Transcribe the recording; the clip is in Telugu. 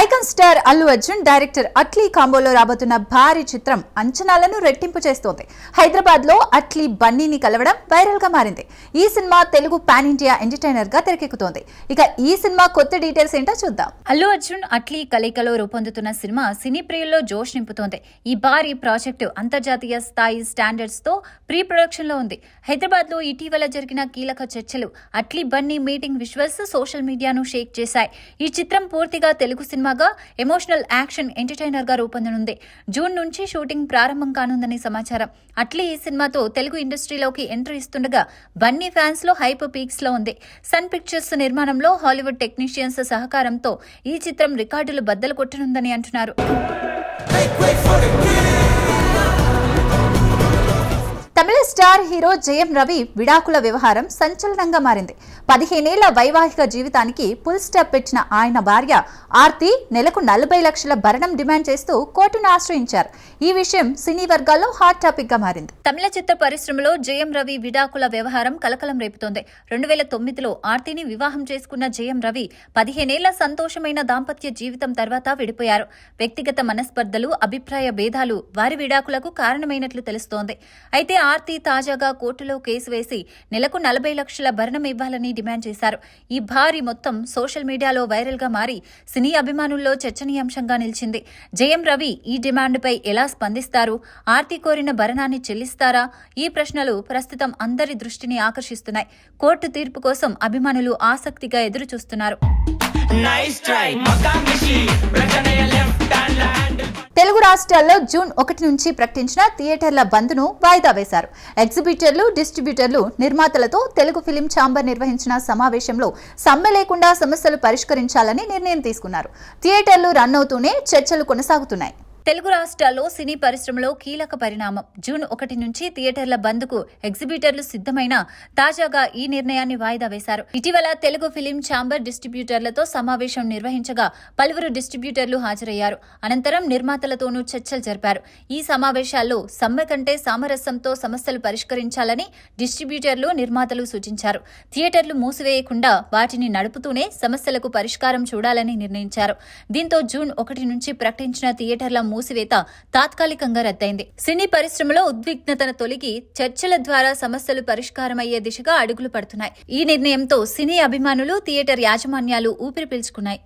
Icon star Allu Arjun director Atlee కాంబోలో రాబోతున్న భారీ చిత్రం అంచనాలను రెట్టింపు చేస్తోంది. హైదరాబాద్ లో అట్లీ బన్నీని కలవడం వైరల్ గా మారింది. ఈ cinema Telugu pan India entertainer గా తెరకెక్కుతోంది. ఇక ఈ సినిమా కొత్త డీటెయిల్స్ ఏంటో చూద్దాం. అల్లు అర్జున్ అట్లీ కలయికలో రూపొందుతున్న సినిమా సినీ ప్రియుల్లో జోష్ నింపుతోంది. ఈ భారీ ప్రాజెక్టు అంతర్జాతీయ స్థాయి స్టాండర్డ్స్ తో ప్రీ ప్రొడక్షన్ లో ఉంది. హైదరాబాద్ లో ఇటీవల జరిగిన కీలక చర్చలు, Atlee Bunny meeting visuals social మీడియాను షేక్ చేశాయి. ఈ చిత్రం పూర్తిగా తెలుగు సినిమాగా ఎమోషనల్ యాక్షన్ ఎంటర్టైనర్ గా రూపొందనుంది. జూన్ నుంచి షూటింగ్ ప్రారంభం కానుందని సమాచారం. అట్లీ ఈ సినిమాతో తెలుగు ఇండస్ట్రీలోకి ఎంట్రీ ఇస్తుండగా బన్నీ ఫ్యాన్స్ లో హైప్ పీక్స్ లో ఉంది. సన్ పిక్చర్స్ నిర్మాణంలో హాలీవుడ్ టెక్నీషియన్స్ సహకారంతో ఈ చిత్రం రికార్డులు బద్దలు కొట్టనుందని అంటున్నారు. తమిళ స్టార్ హీరో జయం రవి విడాకుల వ్యవహారం సంచలనంగా మారింది. 15 ఏళ్ల వైవాహిక జీవితానికి ఫుల్ స్టాప్ పెట్టిన ఆయన భార్య ఆర్తి నెలకు 40 లక్షల భరణం డిమాండ్ చేస్తూ కోర్టును ఆశ్రయించారు. ఈ విషయం సినీ వర్గాల్లో హాట్ టాపిక్ గా మారింది. తమిళ చిత్ర పరిశ్రమలో జయం రవి విడాకుల వ్యవహారం కలకలం రేపుతోంది. 2009లో ఆర్తిని వివాహం చేసుకున్న జయం రవి 15 ఏళ్ల సంతోషమైన దాంపత్య జీవితం తర్వాత విడిపోయారు. వ్యక్తిగత మనస్పర్ధలు, అభిప్రాయ భేదాలు వారి విడాకులకు కారణమైనట్లు తెలుస్తోంది. అయితే ఆర్తి తాజాగా కోర్టులో కేసు వేసి నెలకు 40 లక్షల భరణం ఇవ్వాలని డిమాండ్ చేశారు. ఈ భారీ మొత్తం సోషల్ మీడియాలో వైరల్ గా మారి సినీ అభిమానుల్లో చర్చనీయాంశంగా నిలిచింది. జయం రవి ఈ డిమాండ్పై ఎలా స్పందిస్తారు? ఆర్తి కోరిన భరణాన్ని చెల్లిస్తారా? ఈ ప్రశ్నలు ప్రస్తుతం అందరి దృష్టిని ఆకర్షిస్తున్నాయి. కోర్టు తీర్పు కోసం అభిమానులు ఆసక్తిగా ఎదురు చూస్తున్నారు. తెలుగు రాష్ట్రాల్లో జూన్ 1 నుంచి ప్రకటించిన థియేటర్ల బంద్ను వాయిదా వేశారు. ఎగ్జిబిటర్లు, డిస్ట్రిబ్యూటర్లు, నిర్మాతలతో తెలుగు ఫిలిం ఛాంబర్ నిర్వహించిన సమావేశంలో సమ్మె లేకుండా సమస్యలు పరిష్కరించాలని నిర్ణయం తీసుకున్నారు. థియేటర్లు రన్ అవుతూనే చర్చలు కొనసాగుతున్నాయి. తెలుగు రాష్ట్రాల్లో సినీ పరిశ్రమలో కీలక పరిణామం. జూన్ 1 నుంచి థియేటర్ల బంద్కు ఎగ్జిబిటర్లు సిద్ధమైన తాజాగా ఈ నిర్ణయాన్ని వాయిదా వేశారు. ఇటీవల తెలుగు ఫిలిం ఛాంబర్ డిస్ట్రిబ్యూటర్లతో సమావేశం నిర్వహించగా పలువురు డిస్ట్రిబ్యూటర్లు హాజరయ్యారు. అనంతరం నిర్మాతలతోనూ చర్చలు జరిపారు. ఈ సమావేశాల్లో సమ్మె కంటే సామరస్యంతో సమస్యలు పరిష్కరించాలని డిస్ట్రిబ్యూటర్లు, నిర్మాతలు సూచించారు. థియేటర్లు మూసివేయకుండా వాటిని నడుపుతూనే సమస్యలకు పరిష్కారం చూడాలని నిర్ణయించారు. దీంతో జూన్ 1 నుంచి ప్రకటించిన థియేటర్ల మూసివేత తాత్కాలికంగా రద్దయింది. సినీ పరిశ్రమలో ఉద్విగ్నతను తొలగి చర్చల ద్వారా సమస్యలు పరిష్కారమయ్యే దిశగా అడుగులు పడుతున్నాయి. ఈ నిర్ణయంతో సినీ అభిమానులు, థియేటర్ యాజమాన్యాలు ఊపిరి పీల్చుకున్నాయి.